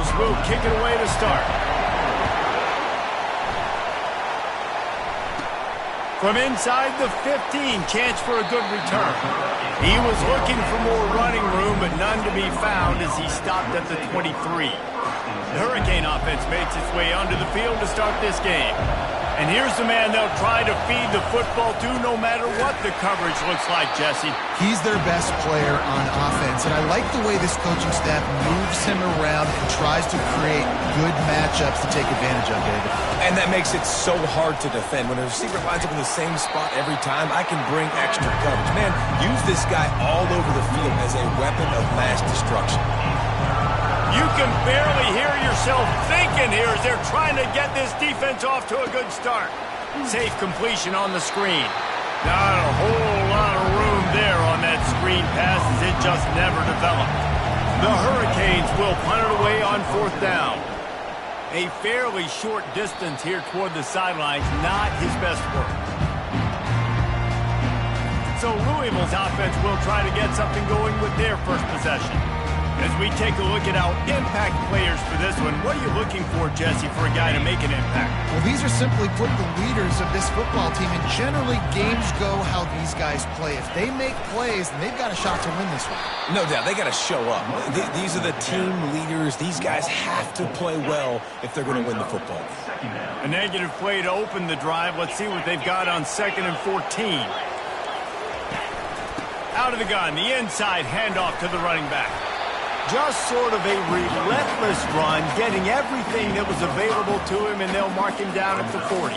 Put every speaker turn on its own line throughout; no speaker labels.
Eagles will kick it away to start. From inside the 15, chance for a good return. He was looking for more running room, but none to be found as he stopped at the 23. The Hurricane offense makes its way onto the field to start this game. And here's the man they'll try to feed the football to no matter what the coverage looks like, Jesse.
He's their best player on offense, and I like the way this coaching staff moves him around and tries to create good matchups to take advantage of, David.
And that makes it so hard to defend. When a receiver lines up in the same spot every time, I can bring extra coverage. Man, use this guy all over the field as a weapon of mass destruction.
You can barely hear yourself thinking here as they're trying to get this defense off to a good start. Safe completion on the screen. Not a whole lot of room there on that screen pass as it just never developed. The Hurricanes will punt it away on 4th down. A fairly short distance here toward the sidelines, not his best work. So Louisville's offense will try to get something going with their first possession. As we take a look at our impact players for this one, what are you looking for, Jesse, for a guy to make an impact?
Well, these are simply put the leaders of this football team, and generally games go how these guys play. If they make plays, then they've got a shot to win this one.
No doubt, they got to show up. These are the team leaders. These guys have to play well if they're going to win the football game.
A negative play to open the drive. Let's see what they've got on 2nd and 14. Out of the gun, the inside handoff to the running back. Just sort of a relentless run, getting everything that was available to him, and they'll mark him down at the 40.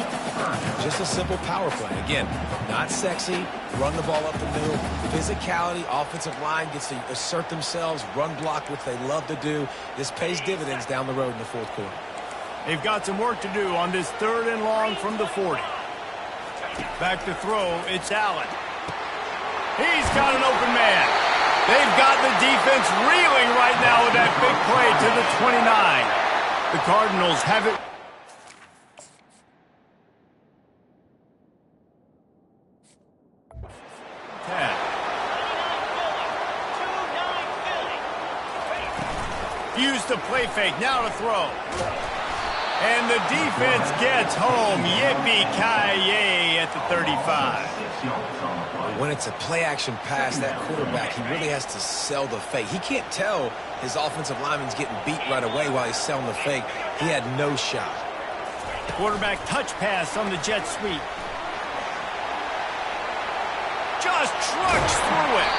Just a simple power play. Again, not sexy, run the ball up the middle. Physicality, offensive line gets to assert themselves, run block, which they love to do. This pays dividends down the road in the 4th quarter.
They've got some work to do on this 3rd and long from the 40. Back to throw, it's Allen. He's got an open man. They've got the defense reeling right now with that big play to the 29. The Cardinals have it. Used the play fake, now to throw. And the defense gets home. Yippee-ki-yay at the 35.
When it's a play-action pass, that quarterback, he really has to sell the fake. He can't tell his offensive lineman's getting beat right away while he's selling the fake. He had no shot.
Quarterback touch pass on the jet sweep. Just trucks through it.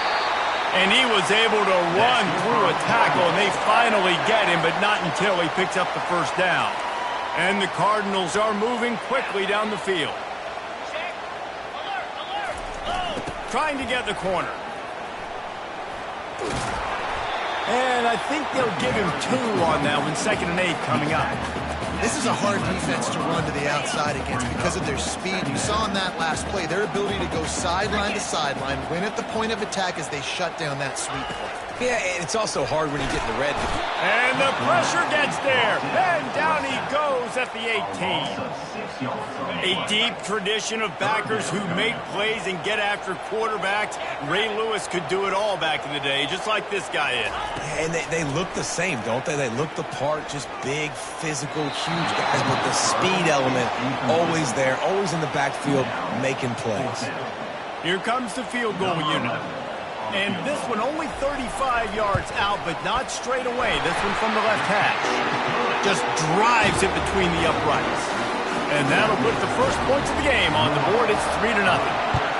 And he was able to run through a tackle, and they finally get him, but not until he picks up the 1st down. And the Cardinals are moving quickly down the field. Trying to get the corner. And I think they'll give him 2 on that one. 2nd and 8 coming up.
This is a hard defense to run to the outside against because of their speed. You saw in that last play their ability to go sideline to sideline, win at the point of attack as they shut down that sweep play.
Yeah, and it's also hard when you get in the red.
And the pressure gets there. And down he goes at the 18. A deep tradition of backers who make plays and get after quarterbacks. Ray Lewis could do it all back in the day, just like this guy is.
And they look the same, don't they? They look the part, just big, physical, huge guys, but the speed element always there, always in the backfield, making plays.
Here comes the field goal unit. And this one only 35 yards out, but not straight away. This one from the left hash. Just drives it between the uprights. And that'll put the first points of the game on the board. It's 3-0.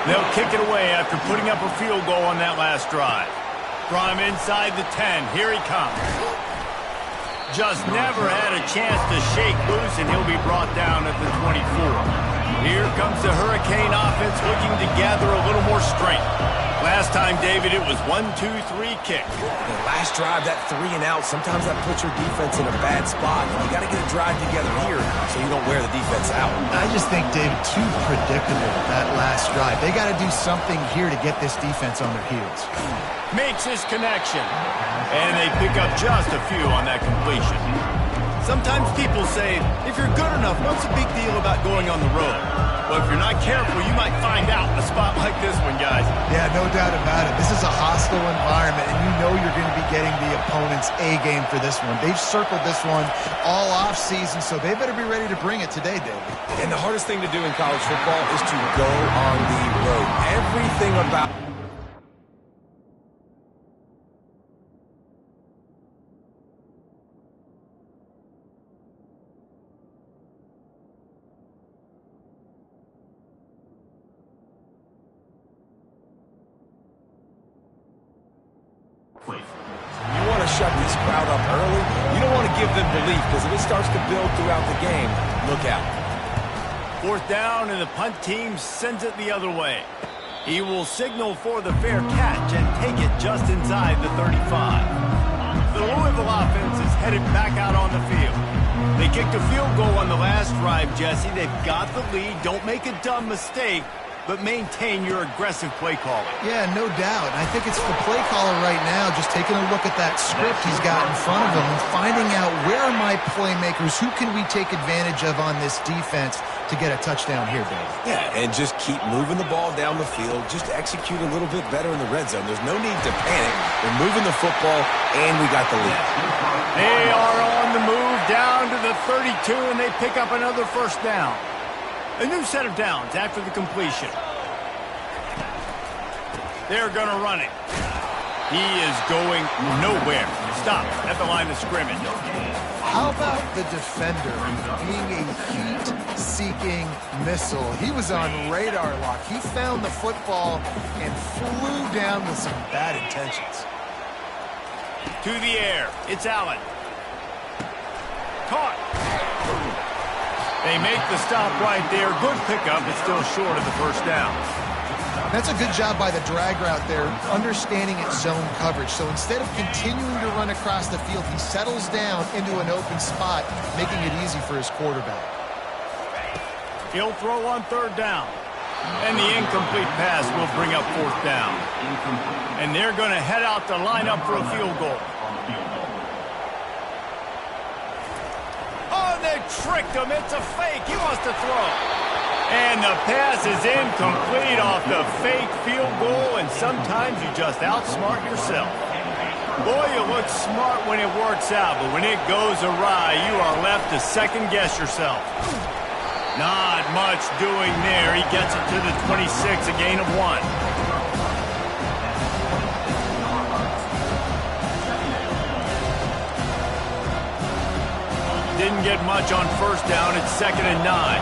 They'll kick it away after putting up a field goal on that last drive. From inside the 10, here he comes. Just never had a chance to shake loose, and he'll be brought down at the 24. Here comes the Hurricane offense looking to gather a little more strength. Last time, David, it was 1-2-3 kick.
The last drive, that 3 and out, sometimes that puts your defense in a bad spot. You got to get a drive together here so you don't wear the defense out.
I just think, David, too predictable, that last drive. They got to do something here to get this defense on their heels.
Makes his connection. And they pick up just a few on that completion. Sometimes people say, if you're good enough, what's the big deal about going on the road? Well, if you're not careful, you might find out in a spot like this one, guys.
Yeah, no doubt about it. This is a hostile hostile environment, and you know you're going to be getting the opponent's A game for this one. They've circled this one all off season, so they better be ready to bring it today, David.
And the hardest thing to do in college football is to go on the road. Everything about you want to shut this crowd up early. You don't want to give them belief, because if it starts to build throughout the game, look out.
4th down, and the punt team sends it the other way. He will signal for the fair catch and take it just inside the 35. The Louisville offense is headed back out on the field. They kicked a field goal on the last drive, Jesse. They've got the lead. Don't make a dumb mistake, but maintain your aggressive play calling.
Yeah, no doubt. And I think it's the play caller right now just taking a look at that script he's got in front of him and finding out, where are my playmakers? Who can we take advantage of on this defense to get a touchdown here, Dave?
Yeah, and just keep moving the ball down the field. Just execute a little bit better in the red zone. There's no need to panic. We're moving the football, and we got the lead.
They are on the move down to the 32, and they pick up another 1st down. A new set of downs after the completion. They're going to run it. He is going nowhere. Stop at the line of scrimmage.
How about the defender being a heat-seeking missile? He was on radar lock. He found the football and flew down with some bad intentions.
To the air. It's Allen. Caught. They make the stop right there. Good pickup, but still short of the 1st down.
That's a good job by the drag route there, understanding its zone coverage. So instead of continuing to run across the field, he settles down into an open spot, making it easy for his quarterback.
He'll throw on 3rd down. And the incomplete pass will bring up 4th down. And they're going to head out to line up for a field goal. Oh, they tricked him. It's a fake. He wants to throw. And the pass is incomplete off the fake field goal, and sometimes you just outsmart yourself. Boy, you look smart when it works out, but when it goes awry, you are left to second-guess yourself. Not much doing there. He gets it to the 26, a gain of 1. Didn't get much on 1st down. It's 2nd and 9.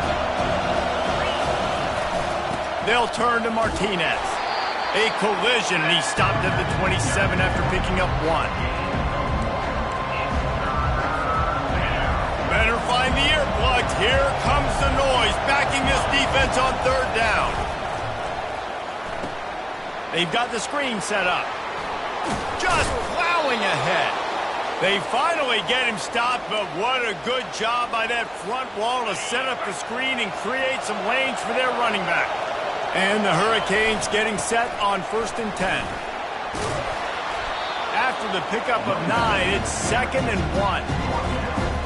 They'll turn to Martinez. A collision, and he stopped at the 27 after picking up 1. Better find the earplugs. Here comes the noise, backing this defense on 3rd down. They've got the screen set up. Just plowing ahead. They finally get him stopped, but what a good job by that front wall to set up the screen and create some lanes for their running back. And the Hurricanes getting set on 1st and 10. After the pickup of 9, it's 2nd and 1.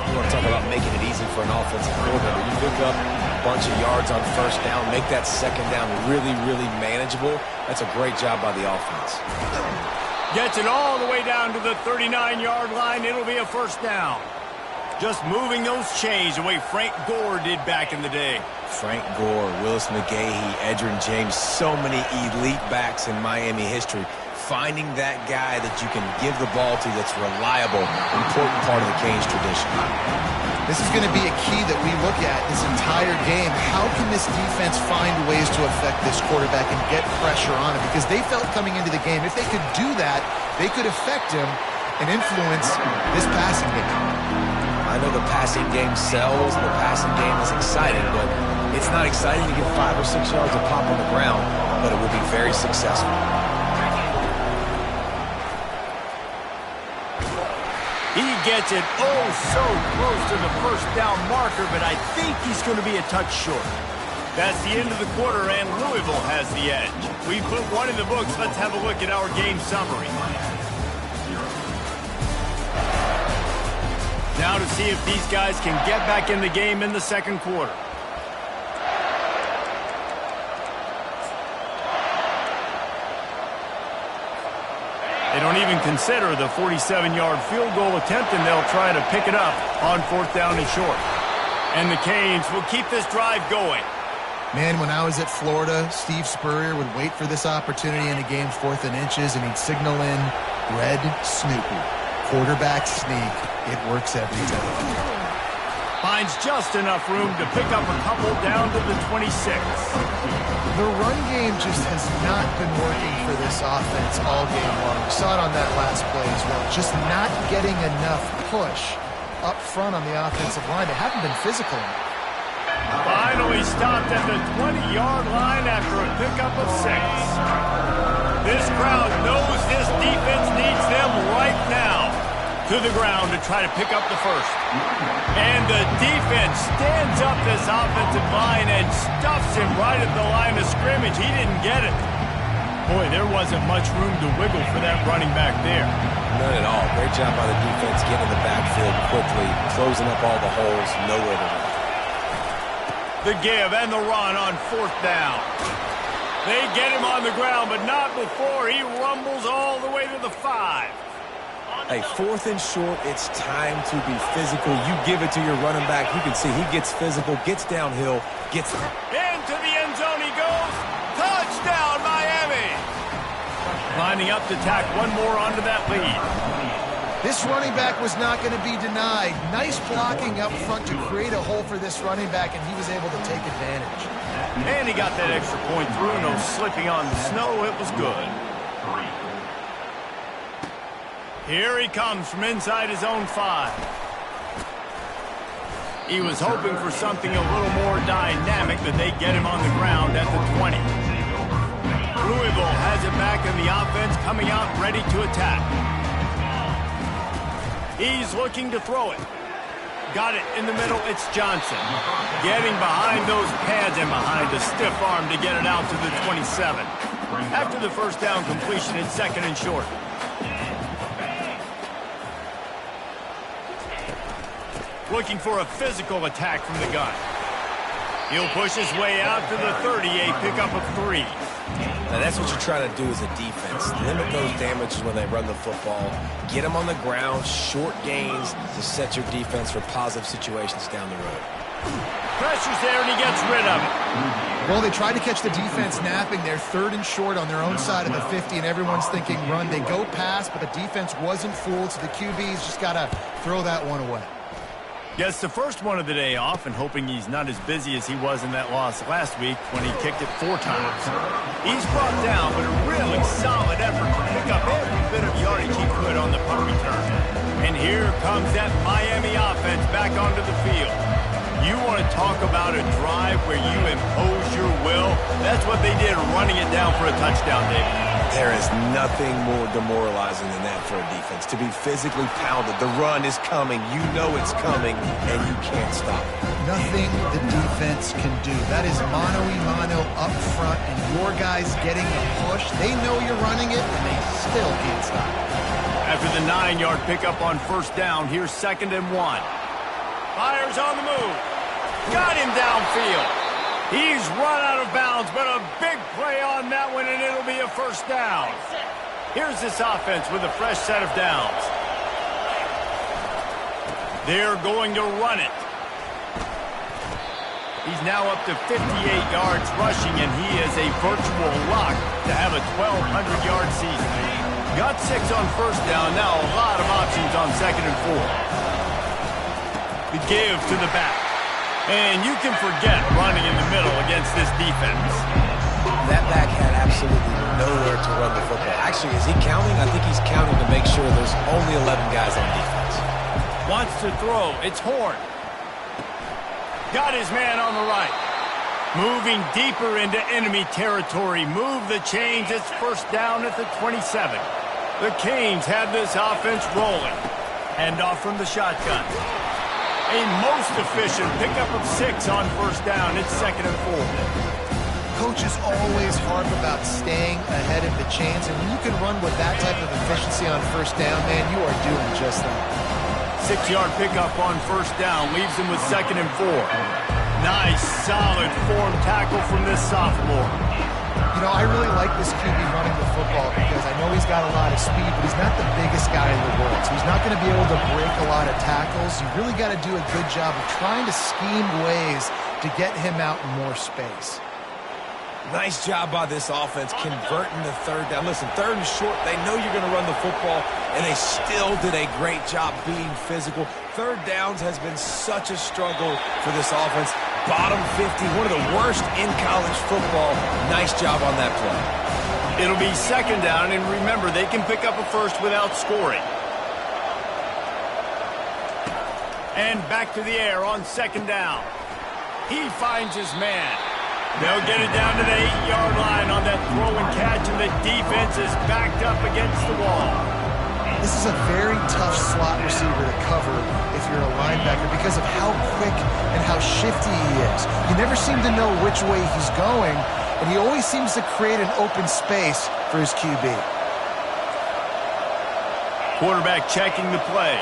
You want to talk about making it easy for an offensive coordinator. You pick up a bunch of yards on 1st down, make that 2nd down really, really manageable. That's a great job by the offense.
Gets it all the way down to the 39-yard line. It'll be a 1st down. Just moving those chains the way Frank Gore did back in the day.
Frank Gore, Willis McGahee, Edgerrin James, so many elite backs in Miami history. Finding that guy that you can give the ball to that's reliable, important part of the Canes tradition.
This is going to be a key that we look at this entire game. How can this defense find ways to affect this quarterback and get pressure on him? Because they felt coming into the game, if they could do that, they could affect him and influence this passing game.
I know the passing game sells, the passing game is exciting, but it's not exciting to get 5 or 6 yards of pop on the ground, but it will be very successful.
He gets it so close to the 1st down marker, but I think he's going to be a touch short. That's the end of the quarter, and Louisville has the edge. We put 1 in the books. Let's have a look at our game summary. Now to see if these guys can get back in the game in the 2nd quarter. They don't even consider the 47-yard field goal attempt, and they'll try to pick it up on 4th down and short. And the Canes will keep this drive going.
Man, when I was at Florida, Steve Spurrier would wait for this opportunity in a game 4th and inches, and he'd signal in Red Snoopy. Quarterback sneak. It works every time.
Finds just enough room to pick up a couple down to the 26.
The run game just has not been working for this offense all game long. We saw it on that last play as well. Just not getting enough push up front on the offensive line. They haven't been physical enough.
Finally stopped at the 20-yard line after a pickup of 6. This crowd knows this defense needs them right now. To the ground to try to pick up the first. And the defense stands up this offensive line and stuffs him right at the line of scrimmage. He didn't get it. Boy, there wasn't much room to wiggle for that running back there.
None at all. Great job by the defense getting in the backfield quickly, closing up all the holes, nowhere to run.
The give and the run on 4th down. They get him on the ground, but not before he rumbles all the way to the 5.
Hey, 4th and short, it's time to be physical. You give it to your running back. You can see he gets physical, gets downhill, gets...
Into the end zone he goes. Touchdown, Miami. Lining up to tack one more onto that lead.
This running back was not going to be denied. Nice blocking up front to create a hole for this running back, and he was able to take advantage.
And he got that extra point through. No slipping on the snow. It was good. Here he comes from inside his own 5. He was hoping for something a little more dynamic, but they get him on the ground at the 20. Louisville has it back in the offense, coming out ready to attack. He's looking to throw it. Got it in the middle. It's Johnson. Getting behind those pads and behind a stiff arm to get it out to the 27. After the first down completion, it's 2nd and short. Looking for a physical attack from the gun. He'll push his way out to the 30, a pickup of 3.
Now that's what you're trying to do as a defense. Limit those damages when they run the football. Get them on the ground, short gains to set your defense for positive situations down the road.
Pressure's there and he gets rid of it.
Well, they tried to catch the defense napping. They're 3rd and short on their own side of the 50, and everyone's thinking run. They go pass, but the defense wasn't fooled, so the QB's just got to throw that one away.
Gets the first one of the day off and hoping he's not as busy as he was in that loss last week when he kicked it 4 times. He's brought down, but a really solid effort to pick up every bit of yardage he could on the punt return. And here comes that Miami offense back onto the field. You want to talk about a drive where you impose your will? That's what they did, running it down for a touchdown, David.
There is nothing more demoralizing than that for a defense. To be physically pounded. The run is coming. You know it's coming, and you can't stop it.
Nothing the defense can do. That is mano-a-mano up front, and your guys getting the push. They know you're running it, and they still can't stop it.
After the 9-yard pickup on 1st down, here's 2nd and 1. Fires on the move. Got him downfield. He's run out of bounds, but a big play on that one, and it'll be a 1st down. Here's this offense with a fresh set of downs. They're going to run it. He's now up to 58 yards rushing, and he is a virtual lock to have a 1,200-yard season. Got 6 on 1st down, now a lot of options on 2nd and 4. The give to the back. And you can forget running in the middle against this defense.
That back had absolutely nowhere to run the football. Actually, is he counting? I think he's counting to make sure there's only 11 guys on defense.
Wants to throw. It's Horn. Got his man on the right. Moving deeper into enemy territory. Move the chains. It's 1st down at the 27. The Canes have this offense rolling. Hand off from the shotgun. A most efficient pickup of 6 on 1st down. It's 2nd and 4.
Coaches always harp about staying ahead of the chains, and when you can run with that type of efficiency on 1st down, man, you are doing just that.
6-yard pickup on 1st down leaves him with 2nd and 4. Nice, solid form tackle from this sophomore.
You know, I really like this QB running the football because I know he's got a lot of speed, but he's not the biggest guy in the world. So he's not going to be able to break a lot of tackles. You really got to do a good job of trying to scheme ways to get him out in more space.
Nice job by this offense converting the third down. Listen, third and short, they know you're going to run the football, and they still did a great job being physical. Third downs has been such a struggle for this offense. Bottom 50, one of the worst in college football. Nice job on that play.
It'll be second down, and remember, they can pick up a first without scoring. And back to the air on second down. He finds his man. They'll get it down to the 8-yard line on that throw and catch, and the defense is backed up against the wall.
This is a very tough slot receiver to cover if you're a linebacker because of how quick and how shifty he is. You never seem to know which way he's going, and he always seems to create an open space for his QB.
Quarterback checking the play.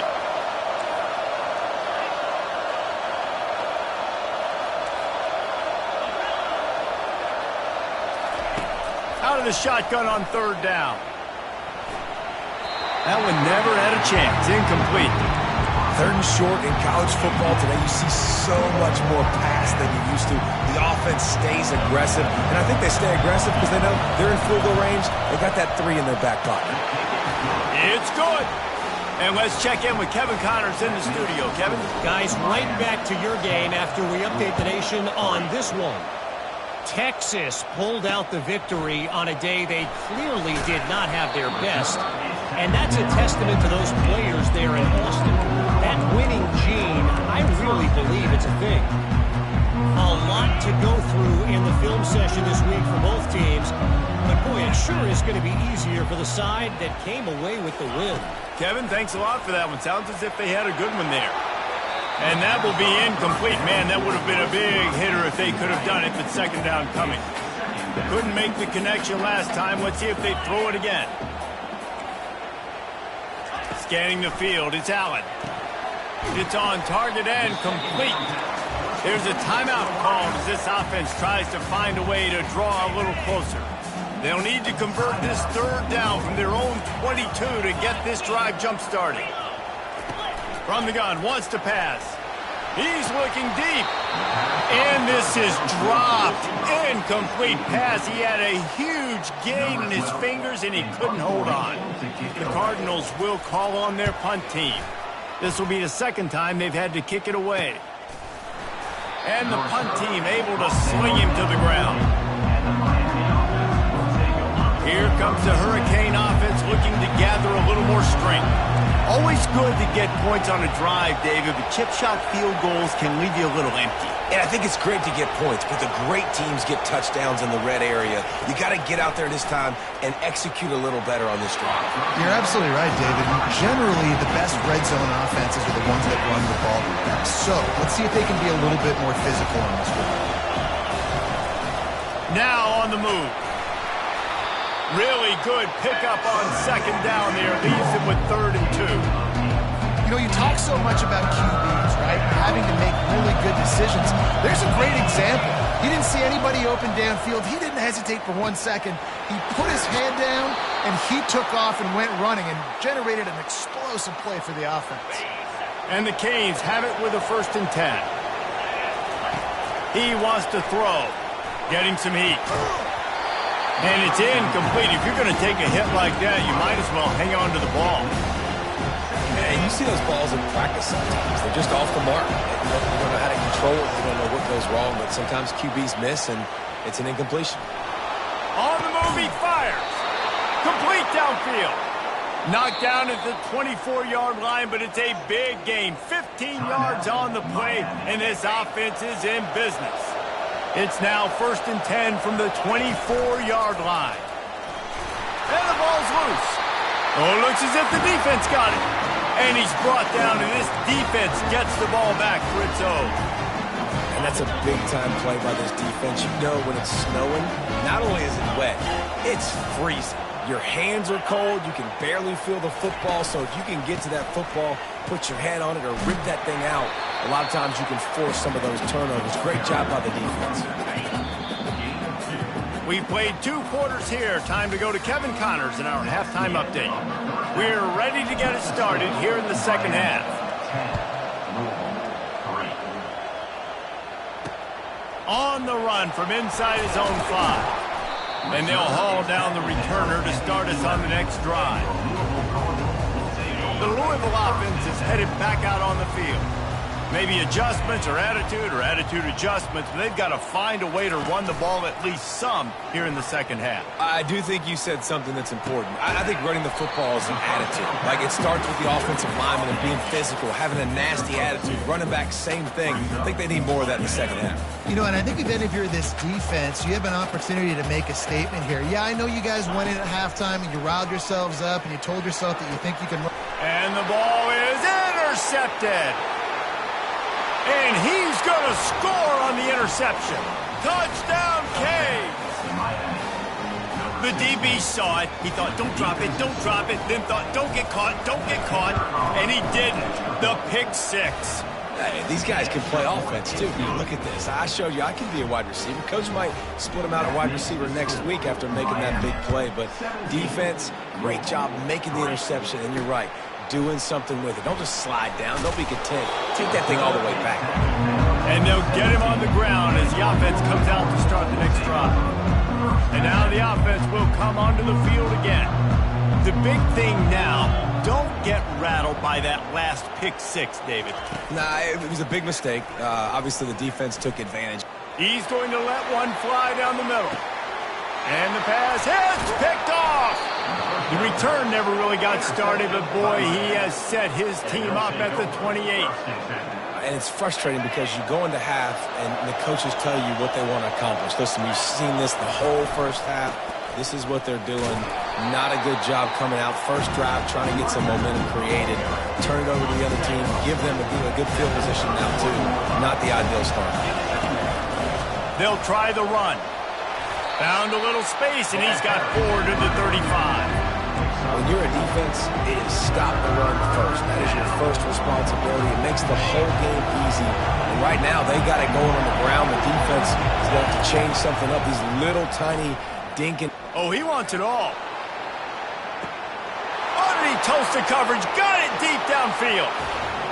Out of the shotgun on third down. That one never had a chance. Incomplete.
Third and short in college football today, you see so much more pass than you used to. The offense stays aggressive, and I think they stay aggressive because they know they're in field goal range. They got that 3 in their back pocket.
It's good. And let's check in with Kevin Connors in the studio. Kevin?
Guys, right back to your game after we update the nation on this one. Texas pulled out the victory on a day they clearly did not have their best. And that's a testament to those players there in Austin. That winning gene, I really believe it's a thing. A lot to go through in the film session this week for both teams. But boy, it sure is going to be easier for the side that came away with the win.
Kevin, thanks a lot for that one. Sounds as if they had a good one there. And that will be incomplete. Man, that would have been a big hitter if they could have done it, but second down coming. Couldn't make the connection last time. Let's see if they throw it again. Scanning the field, it's Allen. It's on target and complete. There's a timeout called as this offense tries to find a way to draw a little closer. They'll need to convert this third down from their own 22 to get this drive jump-started. From the gun, wants to pass. He's looking deep. And this is dropped. Incomplete pass. He had a huge gain in his fingers, and he couldn't hold on. The Cardinals will call on their punt team. This will be the second time they've had to kick it away. And the punt team able to sling him to the ground. Here comes the Hurricane offense looking to gather a little more strength. Always good to get points on a drive, David, but chip shot field goals can leave you a little empty.
And I think it's great to get points, but the great teams get touchdowns in the red area. You got to get out there this time and execute a little better on this drive.
You're absolutely right, David. Generally, the best red zone offenses are the ones that run the ball the best. So let's see if they can be a little bit more physical on this one.
Now on the move. Really good pickup on second down there. Leaves him with 3rd and 2.
You know, you talk so much about QBs, right? Having to make really good decisions. There's a great example. He didn't see anybody open downfield. He didn't hesitate for 1 second. He put his hand down, and he took off and went running and generated an explosive play for the offense.
And the Canes have it with a 1st and 10. He wants to throw. Getting some heat. And it's incomplete. If you're going to take a hit like that, you might as well hang on to the ball.
And you see those balls in practice sometimes. They're just off the mark. You don't know how to control it. You don't know what goes wrong. But sometimes QBs miss, and it's an incompletion.
On the move, he fires. Complete downfield. Knocked down at the 24-yard line, but it's a big gain. 15 yards on the play, and this offense is in business. It's now 1st and 10 from the 24-yard line. And the ball's loose. Oh, looks as if the defense got it. And he's brought down, and this defense gets the ball back for its own.
And that's a big-time play by this defense. You know when it's snowing, not only is it wet, it's freezing. Your hands are cold. You can barely feel the football. So if you can get to that football, put your head on it, or rip that thing out, a lot of times you can force some of those turnovers. Great job by the defense.
We've played 2 quarters here. Time to go to Kevin Connors in our halftime update. We're ready to get it started here in the second half. On the run from inside his own 5. And they'll haul down the returner to start us on the next drive. The Louisville offense is headed back out on the field. Maybe adjustments or attitude adjustments, but they've got to find a way to run the ball at least some here in the second half.
I do think you said something that's important. I think running the football is an attitude. Like, it starts with the offensive lineman and being physical, having a nasty attitude. Running back, same thing. I think they need more of that in the second half.
You know, and I think if you're this defense, you have an opportunity to make a statement here. Yeah, I know you guys went in at halftime and you riled yourselves up and you told yourself that you think you can run.
And the ball is intercepted. And he's going to score on the interception. Touchdown, Caves. The DB saw it. He thought, don't drop it, don't drop it. Then thought, don't get caught. And he didn't. The pick 6.
Hey, these guys can play offense, too. Look at this. I showed you I can be a wide receiver. Coach might split him out at wide receiver next week after making that big play. But defense, great job making the interception. And you're right, doing something with it. Don't just slide down. Don't be content. Take that thing all the way back.
And they'll get him on the ground as the offense comes out to start the next drive. And now the offense will come onto the field again. The big thing now, don't get rattled by that last pick 6, David.
Nah, it was a big mistake. Obviously, the defense took advantage.
He's going to let one fly down the middle. And the pass is picked off. The return never really got started, but boy, he has set his team up at the 28.
And it's frustrating because you go into half and the coaches tell you what they want to accomplish. Listen, you've seen this the whole first half. This is what they're doing. Not a good job coming out. First drive, trying to get some momentum created. Turn it over to the other team. Give them a good field position now, too. Not the ideal start.
They'll try the run. Found a little space, and he's got 4 to the 35.
When you're a defense, it is stop the run first. That is your first responsibility. It makes the whole game easy. And right now, they got it going on the ground. The defense is going to have to change something up. These little tiny dinking.
Oh, he wants it all. Underneath toasted coverage, got it deep downfield.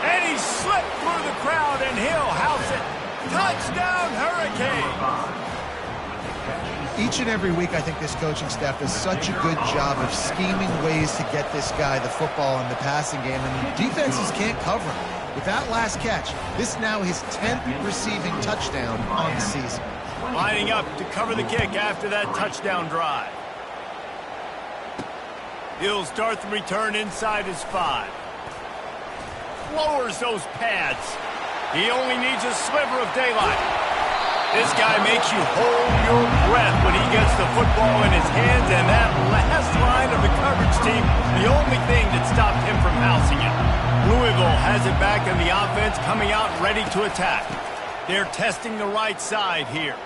And he slipped through the crowd, and he'll house it. Touchdown, Hurricanes.
Each and every week, I think this coaching staff does such a good job of scheming ways to get this guy the football in the passing game, and defenses can't cover him. With that last catch, this now his 10th receiving touchdown on the season.
Lining up to cover the kick after that touchdown drive. He'll start the return inside his 5. Lowers those pads. He only needs a sliver of daylight. This guy makes you hold your breath when he gets the football in his hands, and that last line of the coverage team, the only thing that stopped him from housing it. Louisville has it back, and the offense coming out ready to attack. They're testing the right side here.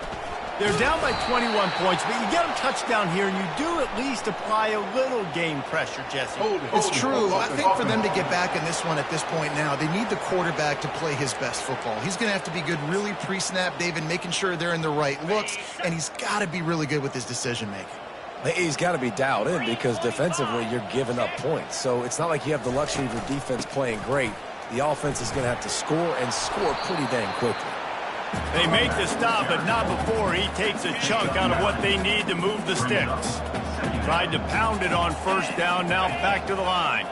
They're down by 21 points, but you get a touchdown here, and you do at least apply a little game pressure, Jesse.
It's true. I think for them to get back in this one at this point now, they need the quarterback to play his best football. He's going to have to be good really pre-snap, David, making sure they're in the right looks, and he's got to be really good with his decision-making.
He's got to be dialed in because defensively you're giving up points. So it's not like you have the luxury of your defense playing great. The offense is going to have to score and score pretty dang quickly.
They make the stop, but not before he takes a chunk out of what they need to move the sticks. Tried to pound it on first down, now back to the line.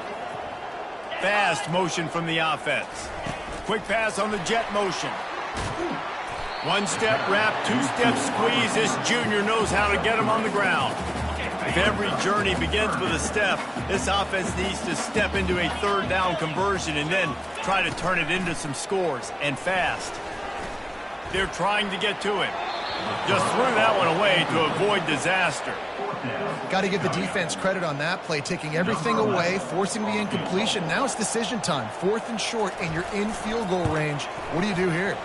Fast motion from the offense. Quick pass on the jet motion. One-step wrap, two-step squeeze. This junior knows how to get him on the ground. If every journey begins with a step, this offense needs to step into a third down conversion and then try to turn it into some scores, and fast. They're trying to get to him. Just threw that one away to avoid disaster.
Got to give the defense credit on that play, taking everything away, forcing the incompletion. Now it's decision time. 4th and short, and you're in field goal range. What do you do here?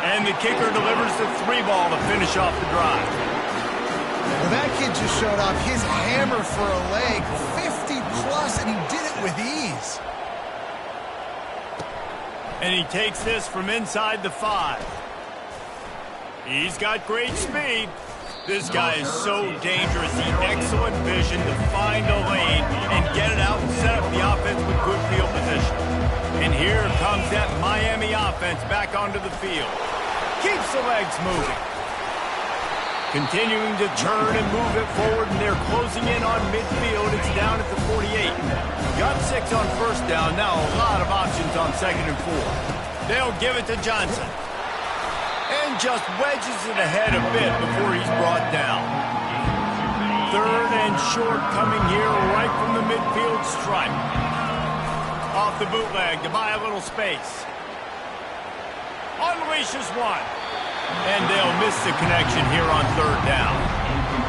And the kicker delivers the 3-ball to finish off the drive.
Well, that kid just showed off his hammer for a leg, 50-plus, and he did it with ease.
And he takes this from inside the 5. He's got great speed. This guy is so dangerous. He excellent vision to find a lane and get it out and set up the offense with good field position. And here comes that Miami offense back onto the field. Keeps the legs moving. Continuing to turn and move it forward, and they're closing in on midfield. It's down at the 48. Got 6 on first down. Now a lot of options on 2nd and 4. They'll give it to Johnson. And just wedges it ahead a bit before he's brought down. 3rd and short coming here right from the midfield stripe. Off the bootleg to buy a little space. Unleashes one. And they'll miss the connection here on 3rd down.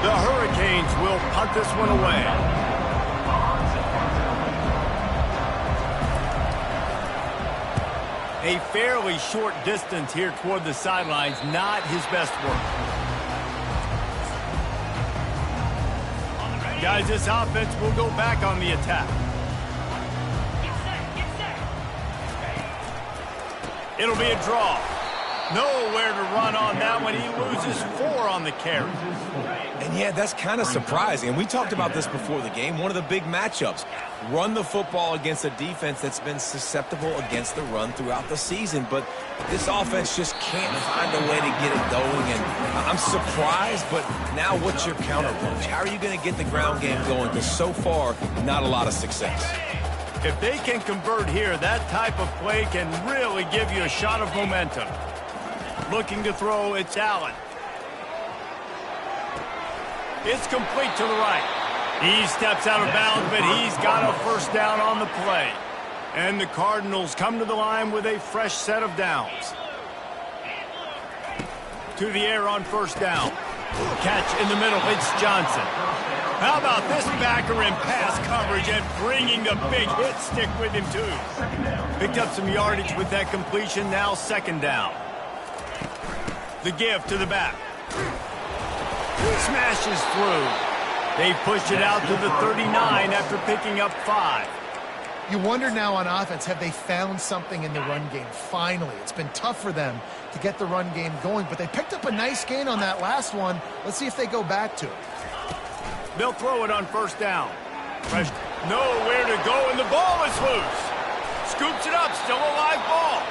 The Hurricanes will punt this one away. A fairly short distance here toward the sidelines, not his best work. Guys, this offense will go back on the attack. It'll be a draw. Nowhere to run on that one. He loses 4 on the carry.
And yeah, that's kind of surprising. And we talked about this before the game. One of the big matchups. Run the football against a defense that's been susceptible against the run throughout the season. But this offense just can't find a way to get it going. And I'm surprised, but now what's your counterpunch? How are you going to get the ground game going? Because so far, not a lot of success.
If they can convert here, that type of play can really give you a shot of momentum. Looking to throw, it's Allen. It's complete to the right. He steps out of bounds, but he's got a first down on the play. And the Cardinals come to the line with a fresh set of downs. To the air on first down. Catch in the middle, it's Johnson. How about this backer in pass coverage and bringing the big hit stick with him too. Picked up some yardage with that completion, now 2nd down. The give to the back. Smashes through. They push it out to the 39 after picking up 5.
You wonder now on offense, have they found something in the run game? Finally, it's been tough for them to get the run game going, but they picked up a nice gain on that last one. Let's see if they go back to it.
They'll throw it on first down. Fresh, nowhere to go, and the ball is loose. Scoops it up, still a live ball.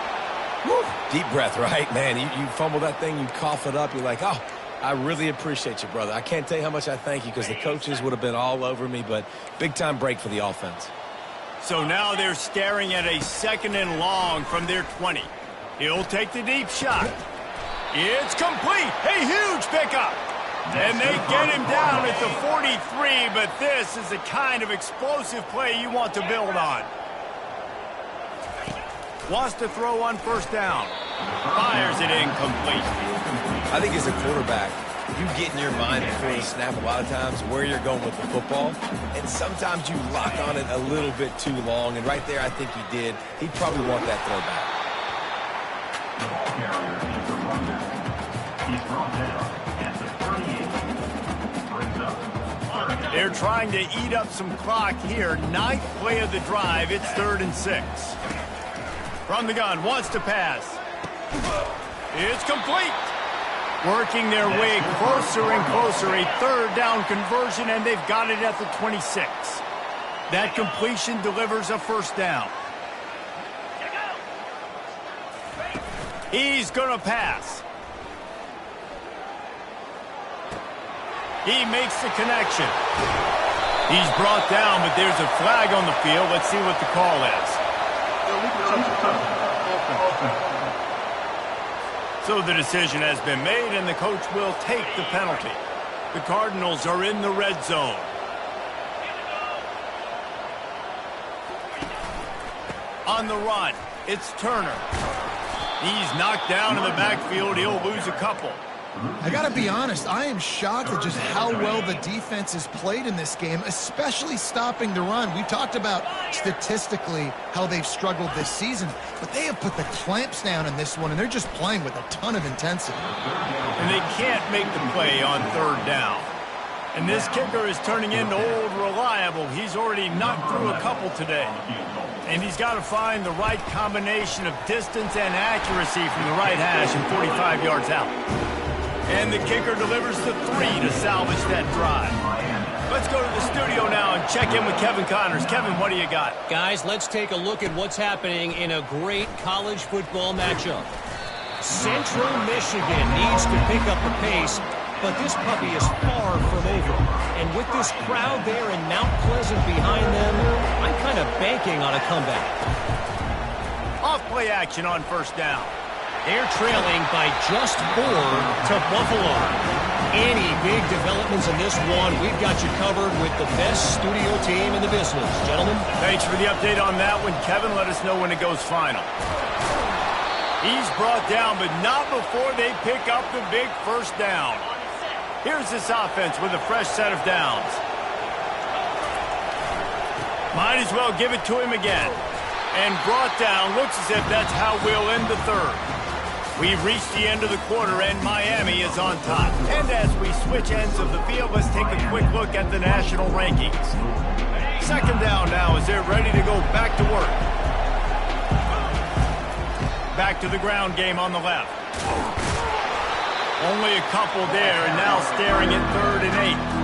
Woo. Deep breath, right? Man, you fumble that thing, you cough it up, you're like, oh, I really appreciate you, brother. I can't tell you how much I thank you because the coaches would have been all over me, but big-time break for the offense.
So now they're staring at a 2nd and long from their 20. He'll take the deep shot. It's complete. A huge pickup. And they get him down at the 43, but this is the kind of explosive play you want to build on. Wants to throw on first down. Fires it incomplete.
I think as a quarterback, you get in your mind before the snap a lot of times where you're going with the football, and sometimes you lock on it a little bit too long, and right there I think he did. He'd probably want that throwback.
They're trying to eat up some clock here. 9th play of the drive. It's 3rd and 6. From the gun, wants to pass. It's complete. Working their way closer and closer. A 3rd down conversion, and they've got it at the 26. That completion delivers a first down. He's going to pass. He makes the connection. He's brought down, but there's a flag on the field. Let's see what the call is. So the decision has been made, and the coach will take the penalty. The Cardinals are in the red zone. On the run, it's Turner. He's knocked down in the backfield. He'll lose a couple.
I got to be honest, I am shocked at just how well the defense has played in this game, especially stopping the run. We've talked about statistically how they've struggled this season, but they have put the clamps down in this one, and they're just playing with a ton of intensity.
And they can't make the play on 3rd down. And this kicker is turning into old reliable. He's already knocked through a couple today. And he's got to find the right combination of distance and accuracy from the right hash and 45 yards out. And the kicker delivers the 3 to salvage that drive. Let's go to the studio now and check in with Kevin Connors. Kevin, what do you got?
Guys, let's take a look at what's happening in a great college football matchup. Central Michigan needs to pick up the pace, but this puppy is far from over. And with this crowd there in Mount Pleasant behind them, I'm kind of banking on a comeback.
Off-play action on first down.
They're trailing by just 4 to Buffalo. Any big developments in this one, we've got you covered with the best studio team in the business. Gentlemen.
Thanks for the update on that one. Kevin, let us know when it goes final. He's brought down, but not before they pick up the big first down. Here's this offense with a fresh set of downs. Might as well give it to him again. And brought down. Looks as if that's how we'll end the third. We've reached the end of the quarter, and Miami is on top. And as we switch ends of the field, let's take a quick look at the national rankings. Second down now as they're ready to go back to work. Back to the ground game on the left. Only a couple there, and now staring at 3rd and 8.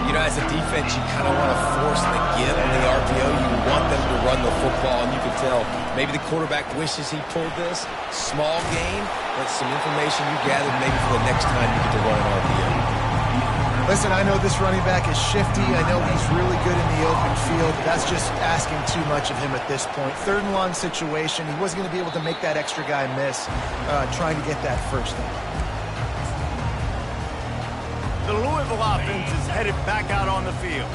You know, as a defense, you kind of want to force the give on the RPO. You want them to run the football, and you can tell maybe the quarterback wishes he pulled this. Small game, but some information you gathered maybe for the next time you get to run an RPO.
Listen, I know this running back is shifty. I know he's really good in the open field. But that's just asking too much of him at this point. 3rd and long situation. He wasn't going to be able to make that extra guy miss trying to get that first down.
The Louisville offense is headed back out on the field.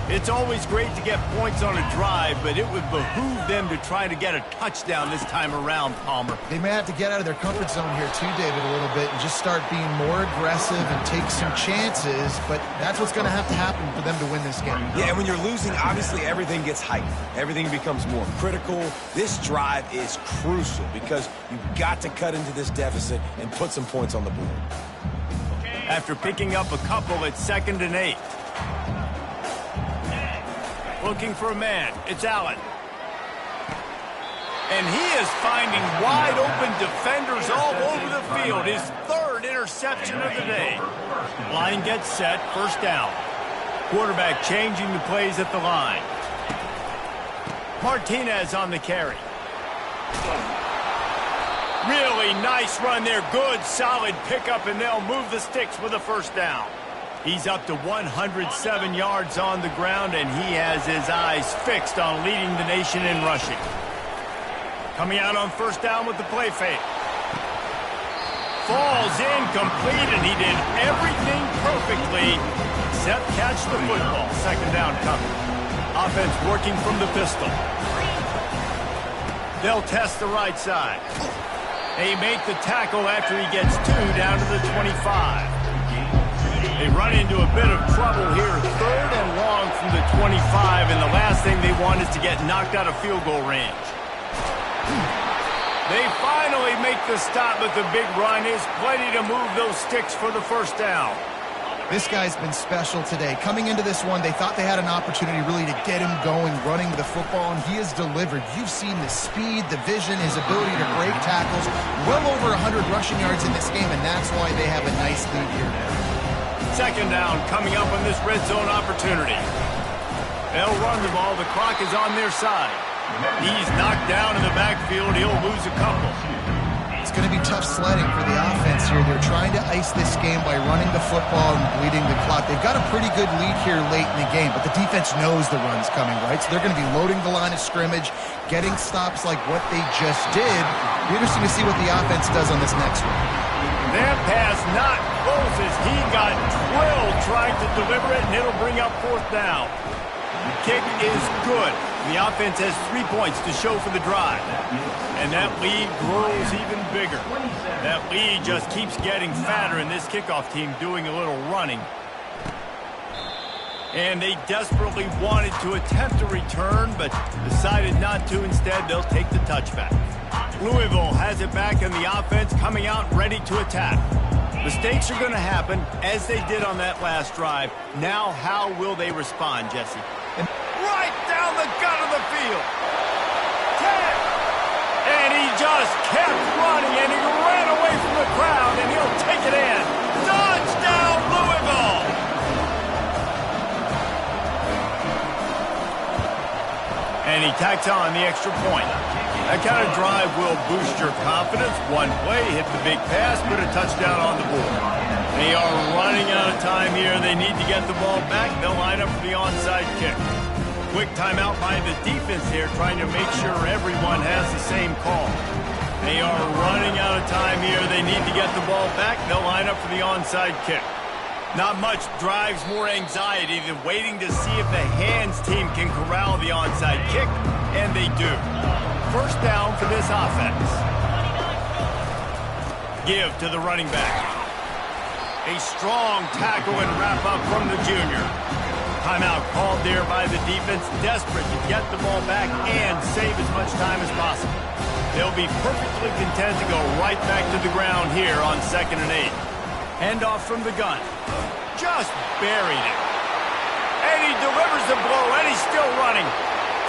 It's always great to get points on a drive, but it would behoove them to try to get a touchdown this time around, Palmer.
They may have to get out of their comfort zone here too, David, a little bit and just start being more aggressive and take some chances, but that's what's going to have to happen for them to win this game.
Yeah, and when you're losing, obviously everything gets heightened. Everything becomes more critical. This drive is crucial because you've got to cut into this deficit and put some points on the board.
After picking up a couple at 2nd and 8. Looking for a man. It's Allen. And he is finding wide open defenders all over the field. His 3rd interception of the day. Line gets set. First down. Quarterback changing the plays at the line. Martinez on the carry. Really nice run there. Good, solid pickup, and they'll move the sticks with a first down. He's up to 107 yards on the ground, and he has his eyes fixed on leading the nation in rushing. Coming out on first down with the play fake. Falls incomplete, and he did everything perfectly except catch the football. Second down coming. Offense working from the pistol. They'll test the right side. They make the tackle after he gets 2 down to the 25. They run into a bit of trouble here. 3rd and long from the 25, and the last thing they want is to get knocked out of field goal range. They finally make the stop, but the big run is plenty to move those sticks for the first down.
This guy's been special today. Coming into this one, they thought they had an opportunity really to get him going, running the football, and he has delivered. You've seen the speed, the vision, his ability to break tackles. Well over 100 rushing yards in this game, and that's why they have a nice lead here.
Second down coming up on this red zone opportunity. They'll run the ball. The clock is on their side. He's knocked down in the backfield. He'll lose a couple.
It's going to be tough sledding for the offense here. They're trying to ice this game by running the football and bleeding the clock. They've got a pretty good lead here late in the game, but the defense knows the run's coming, right? So they're going to be loading the line of scrimmage, getting stops like what they just did. It'll be interesting to see what the offense does on this next one.
That pass not close as he got drilled trying to deliver it, and it'll bring up 4th down. The kick is good. The offense has 3 points to show for the drive. And that lead grows even bigger. That lead just keeps getting fatter, and this kickoff team doing a little running. And they desperately wanted to attempt a return, but decided not to. Instead, they'll take the touchback. Louisville has it back, and the offense coming out ready to attack. Mistakes are going to happen, as they did on that last drive. Now, how will they respond, Jesse? Right down the gut of the field. 10. And he just kept running, and he ran away from the crowd, and he'll take it in. Touchdown, Louisville! And he tacks on the extra point. That kind of drive will boost your confidence. One play, hit the big pass, put a touchdown on the board. They are running out of time here. They need to get the ball back. They'll line up for the onside kick. Quick timeout by the defense here, trying to make sure everyone has the same call. They are running out of time here. They need to get the ball back. They'll line up for the onside kick. Not much drives more anxiety than waiting to see if the hands team can corral the onside kick, and they do. First down for this offense. Give to the running back. A strong tackle and wrap up from the junior. Timeout called there by the defense, desperate to get the ball back and save as much time as possible. They'll be perfectly content to go right back to the ground here on 2nd and 8. Handoff from the gun. Just buried it. And he delivers the blow, and he's still running.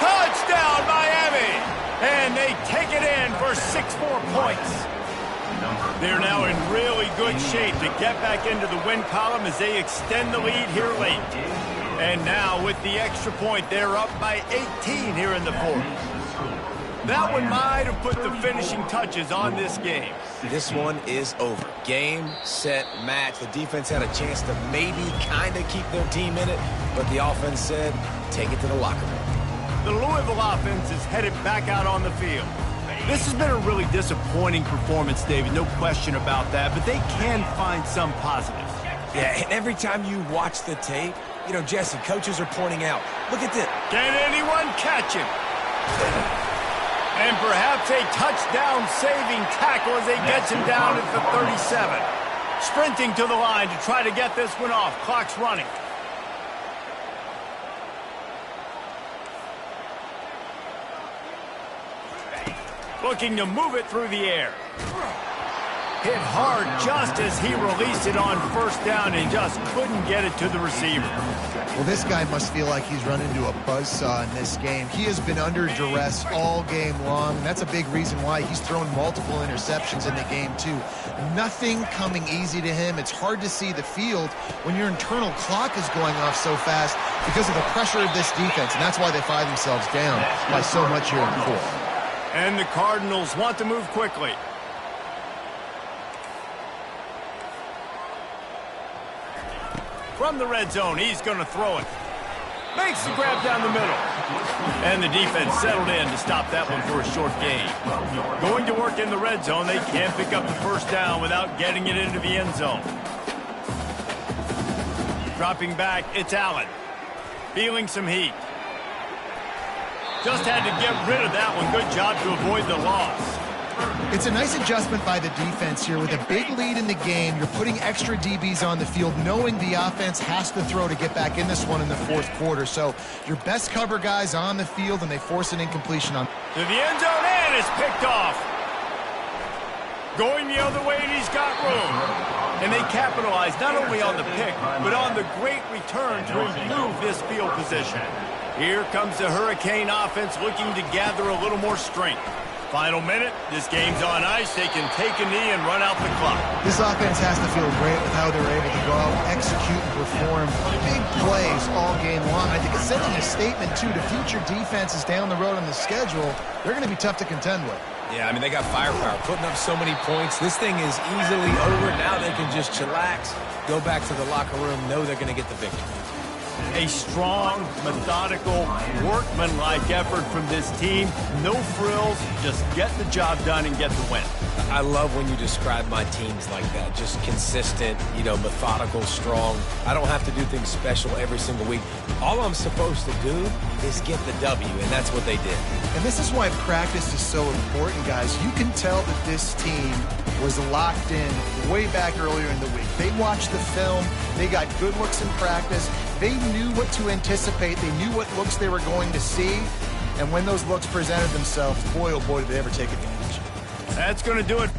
Touchdown, Miami! And they take it in for 6 more points. They're now in really good shape to get back into the win column as they extend the lead here late. And now with the extra point, they're up by 18 here in the fourth. That one might have put the finishing touches on this game.
This one is over. Game, set, match. The defense had a chance to maybe kind of keep their team in it, but the offense said, take it to the locker room.
The Louisville offense is headed back out on the field. This has been a really disappointing performance, David, no question about that, but they can find some positives.
Yeah, and every time you watch the tape, you know, Jesse, coaches are pointing out, look at this.
Can anyone catch him? And perhaps a touchdown-saving tackle as they gets him down at the 37. Sprinting to the line to try to get this one off. Clock's running. Looking to move it through the air. Hit hard just as he released it on first down and just couldn't get it to the receiver.
Well, this guy must feel like he's run into a buzzsaw in this game. He has been under duress all game long, and that's a big reason why he's thrown multiple interceptions in the game, too. Nothing coming easy to him. It's hard to see the field when your internal clock is going off so fast because of the pressure of this defense, and that's why they find themselves down by so much here in the fourth.
And the Cardinals want to move quickly. From the red zone, he's going to throw it. Makes the grab down the middle. And the defense settled in to stop that one for a short gain. Going to work in the red zone, they can't pick up the first down without getting it into the end zone. Dropping back, it's Allen. Feeling some heat. Just had to get rid of that one. Good job to avoid the loss.
It's a nice adjustment by the defense here. With a big lead in the game, you're putting extra DBs on the field, knowing the offense has to throw to get back in this one in the fourth quarter. So your best cover guys on the field, and they force an incompletion on.
To the end zone, and it's picked off. Going the other way, and he's got room. And they capitalize not only on the pick, but on the great return to improve this field position. Here comes the Hurricane offense looking to gather a little more strength. Final minute, this game's on ice. They can take a knee and run out the clock.
This offense has to feel great with how they're able to go out, execute, and perform big plays all game long. I think it's sending a statement, too, to future defenses down the road on the schedule. They're going to be tough to contend with.
Yeah, I mean, they got firepower, putting up so many points. This thing is easily over. Now they can just chillax, go back to the locker room, know they're going to get the victory.
A strong, methodical, workmanlike effort from this team. No frills, just get the job done and get the win.
I love when you describe my teams like that. Just consistent, you know, methodical, strong. I don't have to do things special every single week. All I'm supposed to do is get the W, and that's what they did.
And this is why practice is so important, guys. You can tell that this team was locked in way back earlier in the week. They watched the film. They got good looks in practice. They knew what to anticipate. They knew what looks they were going to see. And when those looks presented themselves, boy, oh boy, did they ever take advantage.
That's going to do it.